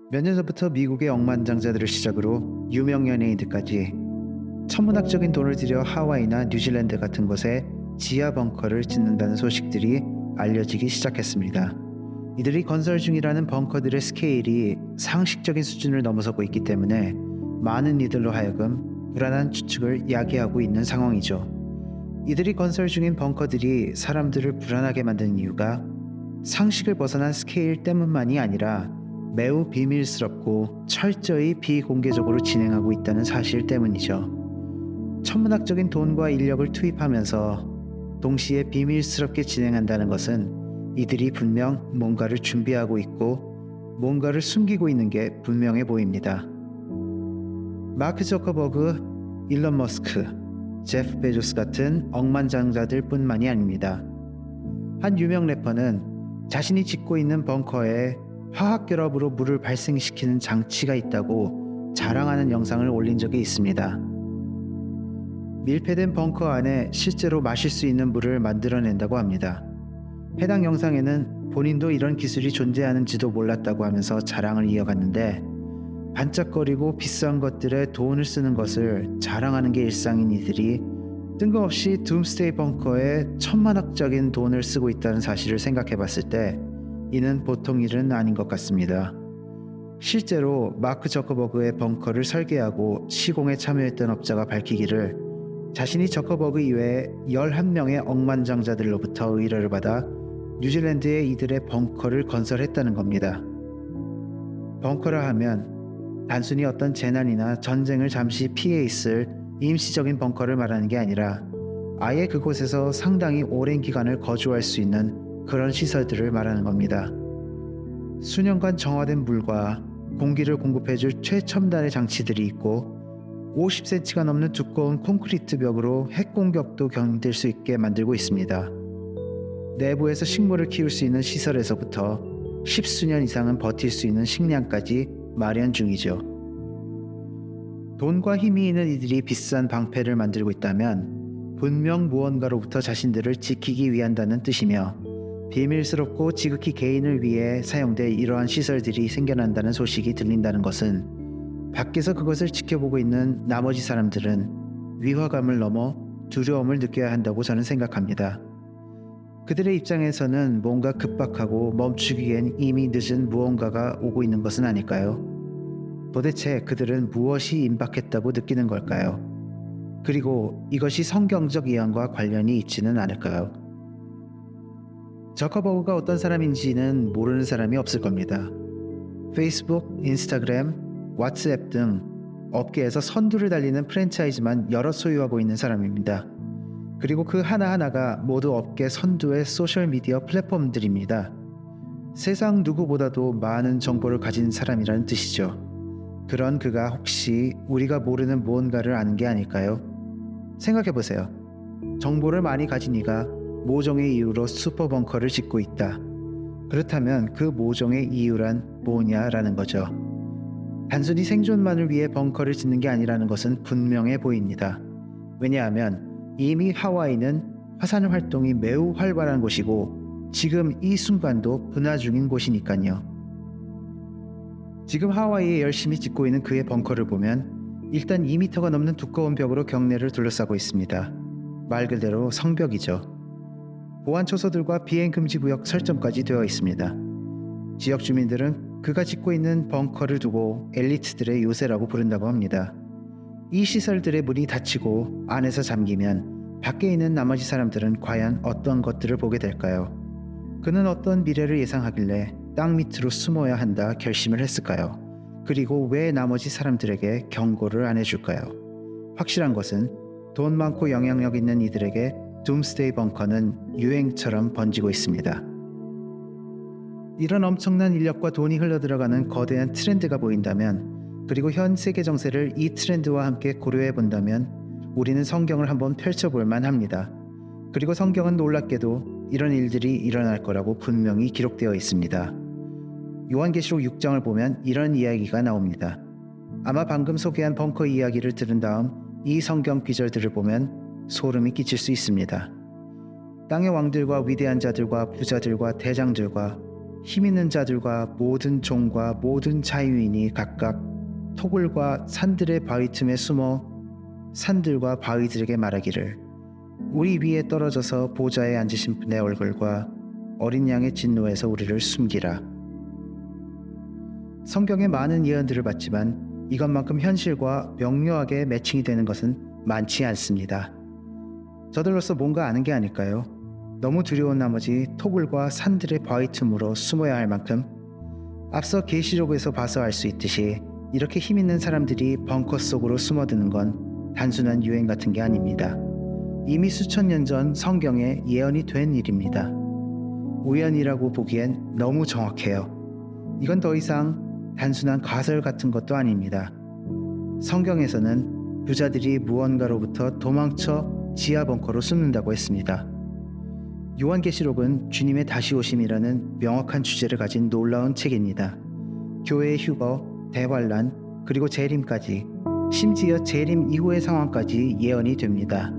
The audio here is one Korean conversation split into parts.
몇 년 전부터 미국의 억만장자들을 시작으로 유명 연예인들까지 천문학적인 돈을 들여 하와이나 뉴질랜드 같은 곳에 지하 벙커를 짓는다는 소식들이 알려지기 시작했습니다. 이들이 건설 중이라는 벙커들의 스케일이 상식적인 수준을 넘어서고 있기 때문에 많은 이들로 하여금 불안한 추측을 야기하고 있는 상황이죠. 이들이 건설 중인 벙커들이 사람들을 불안하게 만드는 이유가 상식을 벗어난 스케일 때문만이 아니라 매우 비밀스럽고 철저히 비공개적으로 진행하고 있다는 사실 때문이죠. 천문학적인 돈과 인력을 투입하면서 동시에 비밀스럽게 진행한다는 것은 이들이 분명 뭔가를 준비하고 있고 뭔가를 숨기고 있는 게 분명해 보입니다. 마크 저커버그, 일론 머스크, 제프 베조스 같은 억만장자들 뿐만이 아닙니다. 한 유명 래퍼는 자신이 짓고 있는 벙커에 화학결합으로 물을 발생시키는 장치가 있다고 자랑하는 영상을 올린 적이 있습니다. 밀폐된 벙커 안에 실제로 마실 수 있는 물을 만들어낸다고 합니다. 해당 영상에는 본인도 이런 기술이 존재하는지도 몰랐다고 하면서 자랑을 이어갔는데, 반짝거리고 비싼 것들에 돈을 쓰는 것을 자랑하는 게 일상인 이들이 뜬금없이 둠스데이 벙커에 천만억적인 돈을 쓰고 있다는 사실을 생각해 봤을 때 이는 보통 일은 아닌 것 같습니다. 실제로 마크 저커버그의 벙커를 설계하고 시공에 참여했던 업자가 밝히기를 자신이 저커버그 이외에 11명의 억만장자들로부터 의뢰를 받아 뉴질랜드에 이들의 벙커를 건설했다는 겁니다. 벙커라 하면 단순히 어떤 재난이나 전쟁을 잠시 피해 있을 임시적인 벙커를 말하는 게 아니라 아예 그곳에서 상당히 오랜 기간을 거주할 수 있는 그런 시설들을 말하는 겁니다. 수년간 정화된 물과 공기를 공급해줄 최첨단의 장치들이 있고 50cm가 넘는 두꺼운 콘크리트 벽으로 핵 공격도 견딜 수 있게 만들고 있습니다. 내부에서 식물을 키울 수 있는 시설에서부터 10수년 이상은 버틸 수 있는 식량까지 마련 중이죠. 돈과 힘이 있는 이들이 비싼 방패를 만들고 있다면 분명 무언가로부터 자신들을 지키기 위한다는 뜻이며, 비밀스럽고 지극히 개인을 위해 사용될 이러한 시설들이 생겨난다는 소식이 들린다는 것은 밖에서 그것을 지켜보고 있는 나머지 사람들은 위화감을 넘어 두려움을 느껴야 한다고 저는 생각합니다. 그들의 입장에서는 뭔가 급박하고 멈추기엔 이미 늦은 무언가가 오고 있는 것은 아닐까요? 도대체 그들은 무엇이 임박했다고 느끼는 걸까요? 그리고 이것이 성경적 이야기와 관련이 있지는 않을까요? 저커버그가 어떤 사람인지는 모르는 사람이 없을 겁니다. 페이스북, 인스타그램, 왓츠앱 등 업계에서 선두를 달리는 프랜차이즈만 여러 소유하고 있는 사람입니다. 그리고 그 하나하나가 모두 업계 선두의 소셜미디어 플랫폼들입니다. 세상 누구보다도 많은 정보를 가진 사람이라는 뜻이죠. 그런 그가 혹시 우리가 모르는 무언가를 아는 게 아닐까요? 생각해보세요. 정보를 많이 가진 이가 모종의 이유로 슈퍼벙커를 짓고 있다. 그렇다면 그 모종의 이유란 뭐냐라는 거죠. 단순히 생존만을 위해 벙커를 짓는 게 아니라는 것은 분명해 보입니다. 왜냐하면 이미 하와이는 화산 활동이 매우 활발한 곳이고 지금 이 순간도 분화 중인 곳이니까요. 지금 하와이에 열심히 짓고 있는 그의 벙커를 보면 일단 2m가 넘는 두꺼운 벽으로 경내를 둘러싸고 있습니다. 말 그대로 성벽이죠. 보안 초소들과 비행 금지 구역 설정까지 되어 있습니다. 지역 주민들은 그가 짓고 있는 벙커를 두고 엘리트들의 요새라고 부른다고 합니다. 이 시설들의 문이 닫히고 안에서 잠기면 밖에 있는 나머지 사람들은 과연 어떤 것들을 보게 될까요? 그는 어떤 미래를 예상하길래 땅 밑으로 숨어야 한다 결심을 했을까요? 그리고 왜 나머지 사람들에게 경고를 안 해줄까요? 확실한 것은 돈 많고 영향력 있는 이들에게 둠스데이 벙커는 유행처럼 번지고 있습니다. 이런 엄청난 인력과 돈이 흘러들어가는 거대한 트렌드가 보인다면, 그리고 현 세계 정세를 이 트렌드와 함께 고려해 본다면 우리는 성경을 한번 펼쳐볼 만합니다. 그리고 성경은 놀랍게도 이런 일들이 일어날 거라고 분명히 기록되어 있습니다. 요한계시록 6장을 보면 이런 이야기가 나옵니다. 아마 방금 소개한 벙커 이야기를 들은 다음 이 성경 구절들을 보면 소름이 끼칠 수 있습니다. 땅의 왕들과 위대한 자들과 부자들과 대장들과 힘 있는 자들과 모든 종과 모든 자유인이 각각 토굴과 산들의 바위 틈에 숨어 산들과 바위들에게 말하기를 우리 위에 떨어져서 보좌에 앉으신 분의 얼굴과 어린 양의 진노에서 우리를 숨기라. 성경의 많은 예언들을 봤지만 이것만큼 현실과 명료하게 매칭이 되는 것은 많지 않습니다. 저들로서 뭔가 아는 게 아닐까요? 너무 두려운 나머지 토굴과 산들의 바위 틈으로 숨어야 할 만큼 앞서 계시록에서 봐서 알 수 있듯이 이렇게 힘 있는 사람들이 벙커 속으로 숨어드는 건 단순한 유행 같은 게 아닙니다. 이미 수천 년 전 성경에 예언이 된 일입니다. 우연이라고 보기엔 너무 정확해요. 이건 더 이상 단순한 가설 같은 것도 아닙니다. 성경에서는 부자들이 무언가로부터 도망쳐 지하 벙커로 숨는다고 했습니다. 요한계시록은 주님의 다시 오심이라는 명확한 주제를 가진 놀라운 책입니다. 교회의 휴거, 대환란, 그리고 재림까지, 심지어 재림 이후의 상황까지 예언이 됩니다.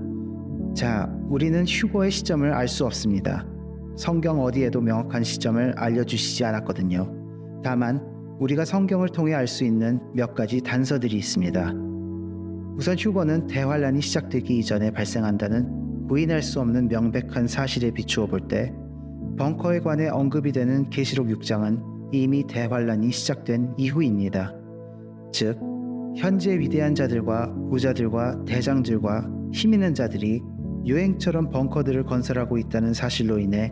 자, 우리는 휴거의 시점을 알 수 없습니다. 성경 어디에도 명확한 시점을 알려주시지 않았거든요. 다만 우리가 성경을 통해 알 수 있는 몇 가지 단서들이 있습니다. 우선 휴거는 대환란이 시작되기 이전에 발생한다는 부인할 수 없는 명백한 사실에 비추어 볼 때 벙커에 관해 언급이 되는 계시록 6장은 이미 대환란이 시작된 이후입니다. 즉, 현재 위대한 자들과 부자들과 대장들과 힘 있는 자들이 유행처럼 벙커들을 건설하고 있다는 사실로 인해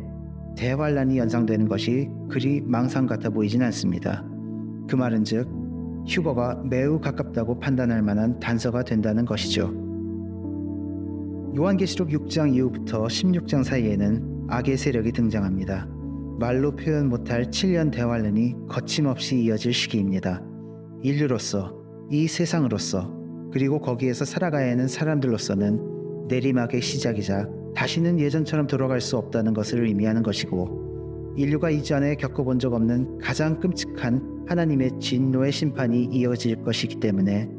대환란이 연상되는 것이 그리 망상 같아 보이진 않습니다. 그 말은 즉 휴거가 매우 가깝다고 판단할 만한 단서가 된다는 것이죠. 요한계시록 6장 이후부터 16장 사이에는 악의 세력이 등장합니다. 말로 표현 못할 7년 대환란이 거침없이 이어질 시기입니다. 인류로서, 이 세상으로서, 그리고 거기에서 살아가야 하는 사람들로서는 내리막의 시작이자 다시는 예전처럼 돌아갈 수 없다는 것을 의미하는 것이고, 인류가 이전에 겪어본 적 없는 가장 끔찍한 하나님의 진노의 심판이 이어질 것이기 때문에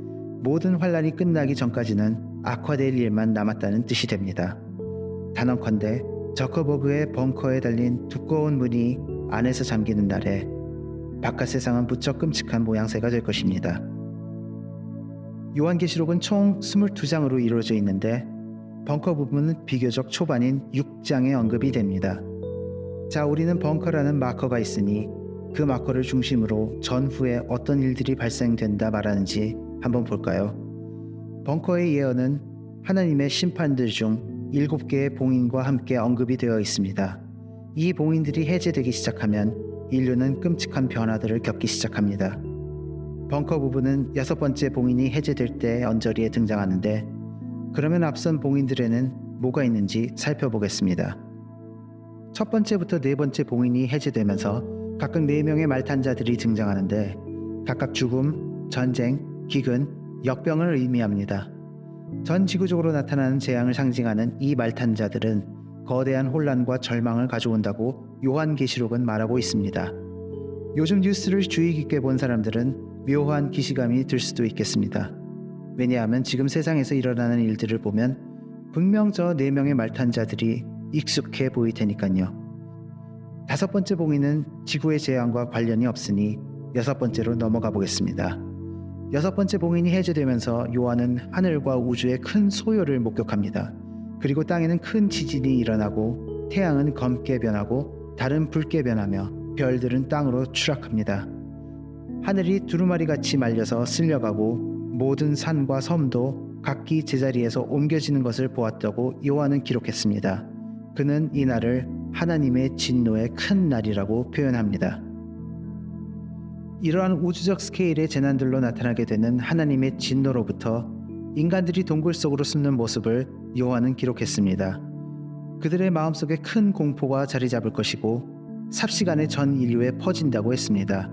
모든 환란이 끝나기 전까지는 악화될 일만 남았다는 뜻이 됩니다. 단언컨대 저커버그의 벙커에 달린 두꺼운 문이 안에서 잠기는 날에 바깥 세상은 무척 끔찍한 모양새가 될 것입니다. 요한계시록은 총 22장으로 이루어져 있는데 벙커 부분은 비교적 초반인 6장에 언급이 됩니다. 자, 우리는 벙커라는 마커가 있으니 그 마커를 중심으로 전후에 어떤 일들이 발생된다 말하는지 한번 볼까요? 벙커의 예언은 하나님의 심판들 중 7개의 봉인과 함께 언급이 되어 있습니다. 이 봉인들이 해제되기 시작하면 인류는 끔찍한 변화들을 겪기 시작합니다. 벙커 부분은 6번째 봉인이 해제될 때 언저리에 등장하는데, 그러면 앞선 봉인들에는 뭐가 있는지 살펴보겠습니다. 첫 번째부터 네 번째 봉인이 해제되면서 각각 4명의 말탄자들이 등장하는데 각각 죽음, 전쟁, 기근, 역병을 의미합니다. 전 지구적으로 나타나는 재앙을 상징하는 이 말탄자들은 거대한 혼란과 절망을 가져온다고 요한계시록은 말하고 있습니다. 요즘 뉴스를 주의 깊게 본 사람들은 묘한 기시감이 들 수도 있겠습니다. 왜냐하면 지금 세상에서 일어나는 일들을 보면 분명 저 4명의 말탄자들이 익숙해 보일 테니까요. 5번째 봉인은 지구의 재앙과 관련이 없으니 6번째로 넘어가 보겠습니다. 6번째 봉인이 해제되면서 요한은 하늘과 우주의 큰 소요를 목격합니다. 그리고 땅에는 큰 지진이 일어나고 태양은 검게 변하고 달은 붉게 변하며 별들은 땅으로 추락합니다. 하늘이 두루마리같이 말려서 쓸려가고 모든 산과 섬도 각기 제자리에서 옮겨지는 것을 보았다고 요한은 기록했습니다. 그는 이 날을 하나님의 진노의 큰 날이라고 표현합니다. 이러한 우주적 스케일의 재난들로 나타나게 되는 하나님의 진노로부터 인간들이 동굴 속으로 숨는 모습을 요한은 기록했습니다. 그들의 마음속에 큰 공포가 자리 잡을 것이고 삽시간에 전 인류에 퍼진다고 했습니다.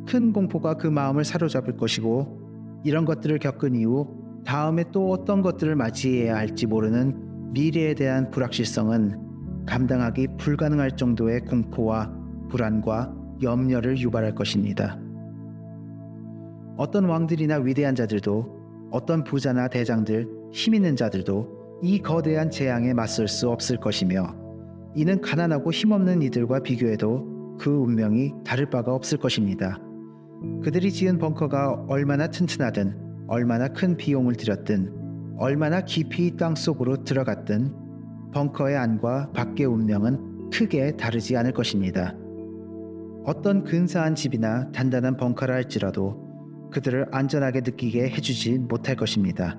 큰 공포가 그 마음을 사로잡을 것이고 이런 것들을 겪은 이후 다음에 또 어떤 것들을 맞이해야 할지 모르는 미래에 대한 불확실성은 감당하기 불가능할 정도의 공포와 불안과 염려를 유발할 것입니다. 어떤 왕들이나 위대한 자들도 어떤 부자나 대장들, 힘 있는 자들도 이 거대한 재앙에 맞설 수 없을 것이며 이는 가난하고 힘없는 이들과 비교해도 그 운명이 다를 바가 없을 것입니다. 그들이 지은 벙커가 얼마나 튼튼하든, 얼마나 큰 비용을 들였든, 얼마나 깊이 땅속으로 들어갔든 벙커의 안과 밖의 운명은 크게 다르지 않을 것입니다. 어떤 근사한 집이나 단단한 벙커라 할지라도 그들을 안전하게 느끼게 해주지 못할 것입니다.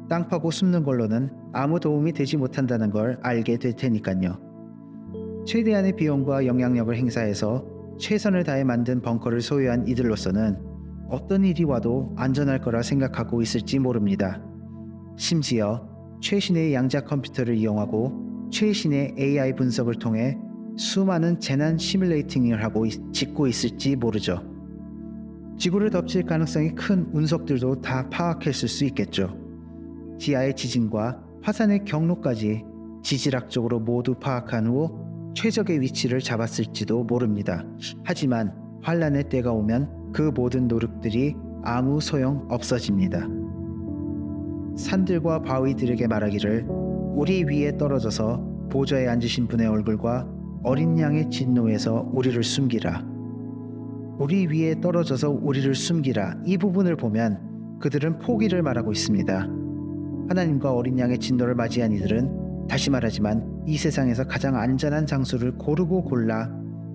땅 파고 숨는 걸로는 아무 도움이 되지 못한다는 걸 알게 될 테니까요. 최대한의 비용과 영향력을 행사해서 최선을 다해 만든 벙커를 소유한 이들로서는 어떤 일이 와도 안전할 거라 생각하고 있을지 모릅니다. 심지어 최신의 양자 컴퓨터를 이용하고 최신의 AI 분석을 통해 수많은 재난 시뮬레이팅을 하고 짓고 있을지 모르죠. 지구를 덮칠 가능성이 큰 운석들도 다 파악했을 수 있겠죠. 지하의 지진과 화산의 경로까지 지질학적으로 모두 파악한 후 최적의 위치를 잡았을지도 모릅니다. 하지만 환란의 때가 오면 그 모든 노력들이 아무 소용 없어집니다. 산들과 바위들에게 말하기를 우리 위에 떨어져서 보좌에 앉으신 분의 얼굴과 어린 양의 진노에서 우리를 숨기라. 우리 위에 떨어져서 우리를 숨기라. 이 부분을 보면 그들은 포기를 말하고 있습니다. 하나님과 어린 양의 진노를 맞이한 이들은 다시 말하지만 이 세상에서 가장 안전한 장소를 고르고 골라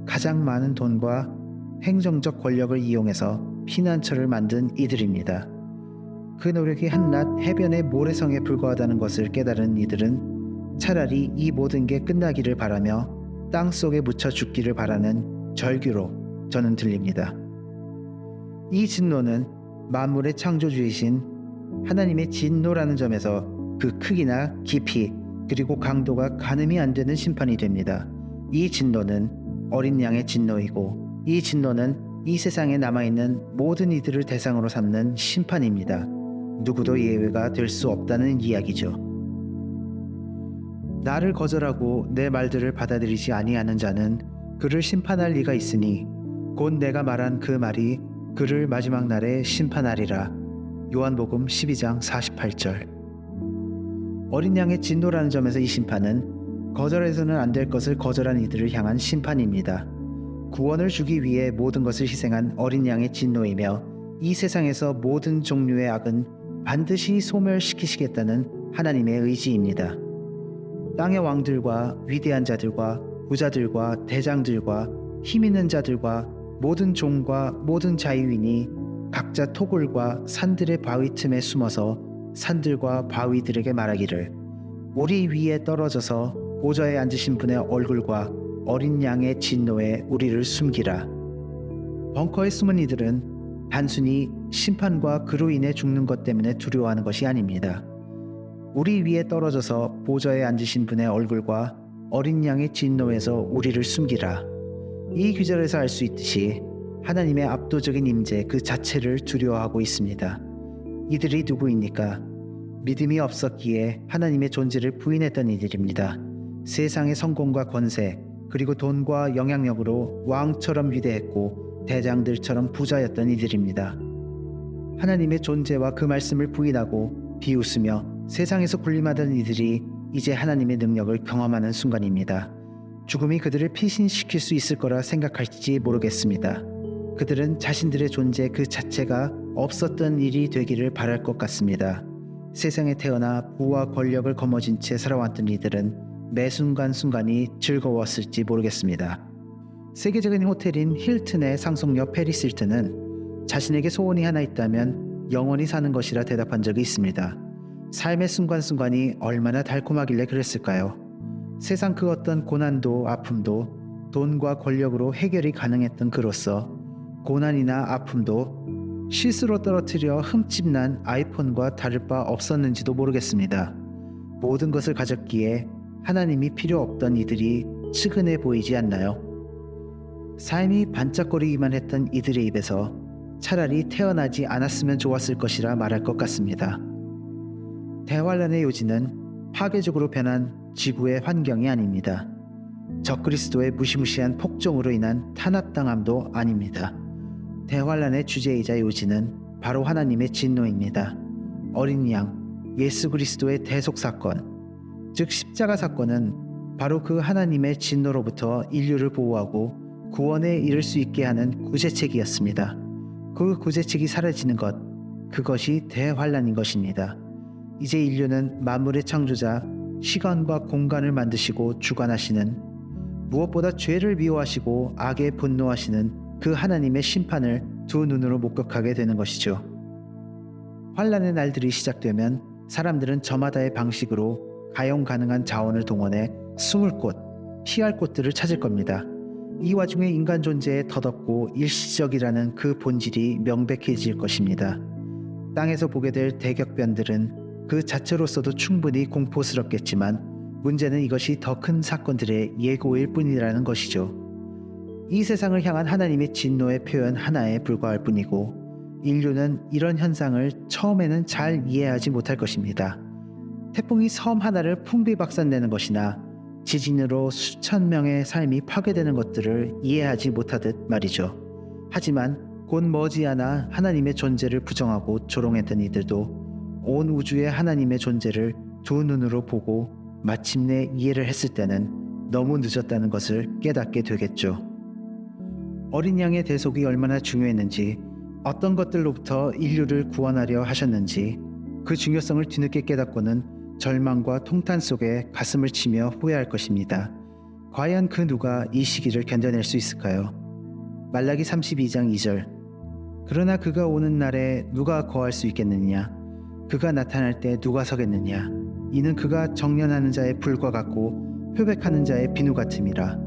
가장 많은 돈과 행정적 권력을 이용해서 피난처를 만든 이들입니다. 그 노력이 한낱 해변의 모래성에 불과하다는 것을 깨달은 이들은 차라리 이 모든 게 끝나기를 바라며 땅속에 묻혀 죽기를 바라는 절규로 저는 들립니다. 이 진노는 만물의 창조주이신 하나님의 진노라는 점에서 그 크기나 깊이 그리고 강도가 가늠이 안 되는 심판이 됩니다. 이 진노는 어린 양의 진노이고 이 진노는 이 세상에 남아있는 모든 이들을 대상으로 삼는 심판입니다. 누구도 예외가 될 수 없다는 이야기죠. 나를 거절하고 내 말들을 받아들이지 아니하는 자는 그를 심판할 리가 있으니 곧 내가 말한 그 말이 그를 마지막 날에 심판하리라. 요한복음 12장 48절. 어린 양의 진노라는 점에서 이 심판은 거절해서는 안 될 것을 거절한 이들을 향한 심판입니다. 구원을 주기 위해 모든 것을 희생한 어린 양의 진노이며 이 세상에서 모든 종류의 악은 반드시 소멸시키시겠다는 하나님의 의지입니다. 땅의 왕들과 위대한 자들과 부자들과 대장들과 힘 있는 자들과 모든 종과 모든 자유인이 각자 토굴과 산들의 바위 틈에 숨어서 산들과 바위들에게 말하기를 우리 위에 떨어져서 보좌에 앉으신 분의 얼굴과 어린 양의 진노에 우리를 숨기라. 벙커에 숨은 이들은 단순히 심판과 그로 인해 죽는 것 때문에 두려워하는 것이 아닙니다. 우리 위에 떨어져서 보좌에 앉으신 분의 얼굴과 어린 양의 진노에서 우리를 숨기라. 이 구절에서 알 수 있듯이 하나님의 압도적인 임재 그 자체를 두려워하고 있습니다. 이들이 누구입니까? 믿음이 없었기에 하나님의 존재를 부인했던 이들입니다. 세상의 성공과 권세 그리고 돈과 영향력으로 왕처럼 위대했고 대장들처럼 부자였던 이들입니다. 하나님의 존재와 그 말씀을 부인하고 비웃으며 세상에서 군림하던 이들이 이제 하나님의 능력을 경험하는 순간입니다. 죽음이 그들을 피신시킬 수 있을 거라 생각할지 모르겠습니다. 그들은 자신들의 존재 그 자체가 없었던 일이 되기를 바랄 것 같습니다. 세상에 태어나 부와 권력을 거머쥔 채 살아왔던 이들은 매 순간순간이 즐거웠을지 모르겠습니다. 세계적인 호텔인 힐튼의 상속녀 페리스 힐튼은 자신에게 소원이 하나 있다면 영원히 사는 것이라 대답한 적이 있습니다. 삶의 순간순간이 얼마나 달콤하길래 그랬을까요? 세상 그 어떤 고난도 아픔도 돈과 권력으로 해결이 가능했던 그로서 고난이나 아픔도 실수로 떨어뜨려 흠집난 아이폰과 다를 바 없었는지도 모르겠습니다. 모든 것을 가졌기에 하나님이 필요 없던 이들이 측은해 보이지 않나요? 삶이 반짝거리기만 했던 이들의 입에서 차라리 태어나지 않았으면 좋았을 것이라 말할 것 같습니다. 대환란의 요지는 파괴적으로 변한 지구의 환경이 아닙니다. 적그리스도의 무시무시한 폭정으로 인한 탄압당함도 아닙니다. 대환란의 주제이자 요지는 바로 하나님의 진노입니다. 어린 양, 예수 그리스도의 대속사건, 즉 십자가 사건은 바로 그 하나님의 진노로부터 인류를 보호하고 구원에 이를 수 있게 하는 구제책이었습니다. 그 구제책이 사라지는 것, 그것이 대환란인 것입니다. 이제 인류는 만물의 창조자, 시간과 공간을 만드시고 주관하시는, 무엇보다 죄를 미워하시고 악에 분노하시는 그 하나님의 심판을 두 눈으로 목격하게 되는 것이죠. 환란의 날들이 시작되면 사람들은 저마다의 방식으로 가용 가능한 자원을 동원해 숨을 곳, 피할 곳들을 찾을 겁니다. 이 와중에 인간 존재의 덧없고 일시적이라는 그 본질이 명백해질 것입니다. 땅에서 보게 될 대격변들은 그 자체로서도 충분히 공포스럽겠지만 문제는 이것이 더 큰 사건들의 예고일 뿐이라는 것이죠. 이 세상을 향한 하나님의 진노의 표현 하나에 불과할 뿐이고 인류는 이런 현상을 처음에는 잘 이해하지 못할 것입니다. 태풍이 섬 하나를 풍비박산내는 것이나 지진으로 수천 명의 삶이 파괴되는 것들을 이해하지 못하듯 말이죠. 하지만 곧 머지않아 하나님의 존재를 부정하고 조롱했던 이들도 온 우주의 하나님의 존재를 두 눈으로 보고 마침내 이해를 했을 때는 너무 늦었다는 것을 깨닫게 되겠죠. 어린 양의 대속이 얼마나 중요했는지, 어떤 것들로부터 인류를 구원하려 하셨는지 그 중요성을 뒤늦게 깨닫고는 절망과 통탄 속에 가슴을 치며 후회할 것입니다. 과연 그 누가 이 시기를 견뎌낼 수 있을까요? 말라기 32장 2절. 그러나 그가 오는 날에 누가 거할 수 있겠느냐? 그가 나타날 때 누가 서겠느냐? 이는 그가 정련하는 자의 불과 같고 표백하는 자의 비누 같음이라.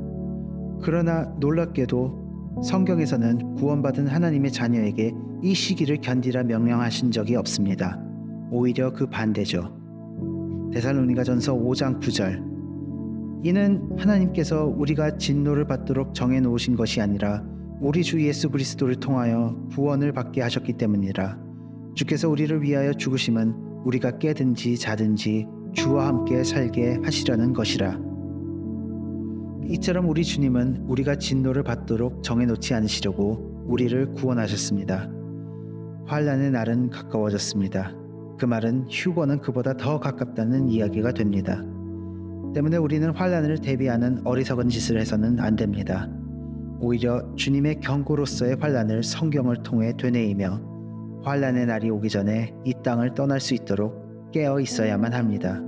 그러나 놀랍게도 성경에서는 구원받은 하나님의 자녀에게 이 시기를 견디라 명령하신 적이 없습니다. 오히려 그 반대죠. 데살로니가전서 5장 9절. 이는 하나님께서 우리가 진노를 받도록 정해놓으신 것이 아니라 우리 주 예수 그리스도를 통하여 구원을 받게 하셨기 때문이라. 주께서 우리를 위하여 죽으심은 우리가 깨든지 자든지 주와 함께 살게 하시려는 것이라. 이처럼 우리 주님은 우리가 진노를 받도록 정해놓지 않으시려고 우리를 구원하셨습니다. 환란의 날은 가까워졌습니다. 그 말은 휴거는 그보다 더 가깝다는 이야기가 됩니다. 때문에 우리는 환란을 대비하는 어리석은 짓을 해서는 안 됩니다. 오히려 주님의 경고로서의 환란을 성경을 통해 되뇌이며 환란의 날이 오기 전에 이 땅을 떠날 수 있도록 깨어 있어야만 합니다.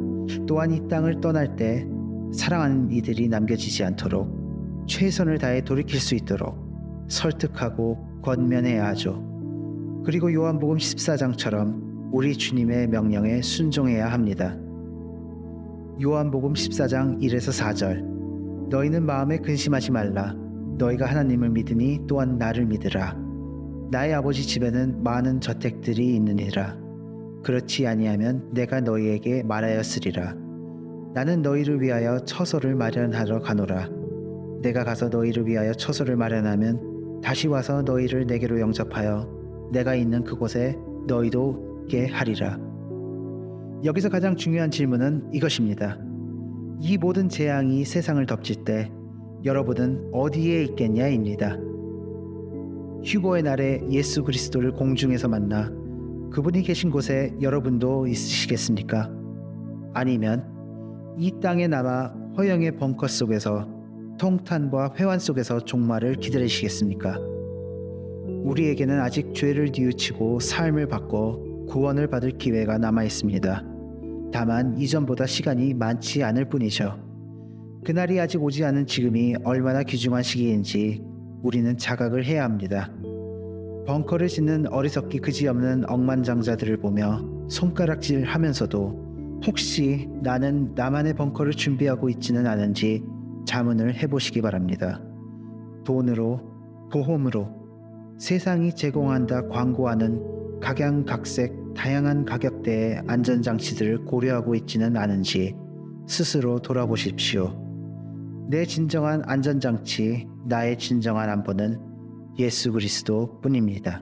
또한 이 땅을 떠날 때 사랑하는 이들이 남겨지지 않도록 최선을 다해 돌이킬 수 있도록 설득하고 권면해야 하죠. 그리고 요한복음 14장처럼 우리 주님의 명령에 순종해야 합니다. 요한복음 14장 1에서 4절. 너희는 마음에 근심하지 말라. 너희가 하나님을 믿으니 또한 나를 믿으라. 나의 아버지 집에는 많은 저택들이 있느니라. 그렇지 아니하면 내가 너희에게 말하였으리라. 나는 너희를 위하여 처소를 마련하러 가노라. 내가 가서 너희를 위하여 처소를 마련하면 다시 와서 너희를 내게로 영접하여 내가 있는 그곳에 너희도 있게 하리라. 여기서 가장 중요한 질문은 이것입니다. 이 모든 재앙이 세상을 덮칠 때 여러분은 어디에 있겠냐입니다. 휴거의 날에 예수 그리스도를 공중에서 만나 그분이 계신 곳에 여러분도 있으시겠습니까? 아니면 이 땅에 남아 허영의 벙커 속에서 통탄과 회환 속에서 종말을 기다리시겠습니까? 우리에게는 아직 죄를 뉘우치고 삶을 바꿔 구원을 받을 기회가 남아 있습니다. 다만 이전보다 시간이 많지 않을 뿐이죠. 그날이 아직 오지 않은 지금이 얼마나 귀중한 시기인지 우리는 자각을 해야 합니다. 벙커를 짓는 어리석기 그지없는 억만장자들을 보며 손가락질 하면서도 혹시 나는 나만의 벙커를 준비하고 있지는 않은지 자문을 해보시기 바랍니다. 돈으로, 보험으로, 세상이 제공한다 광고하는 각양각색 다양한 가격대의 안전장치들을 고려하고 있지는 않은지 스스로 돌아보십시오. 내 진정한 안전장치, 나의 진정한 안보는 예수 그리스도 뿐입니다.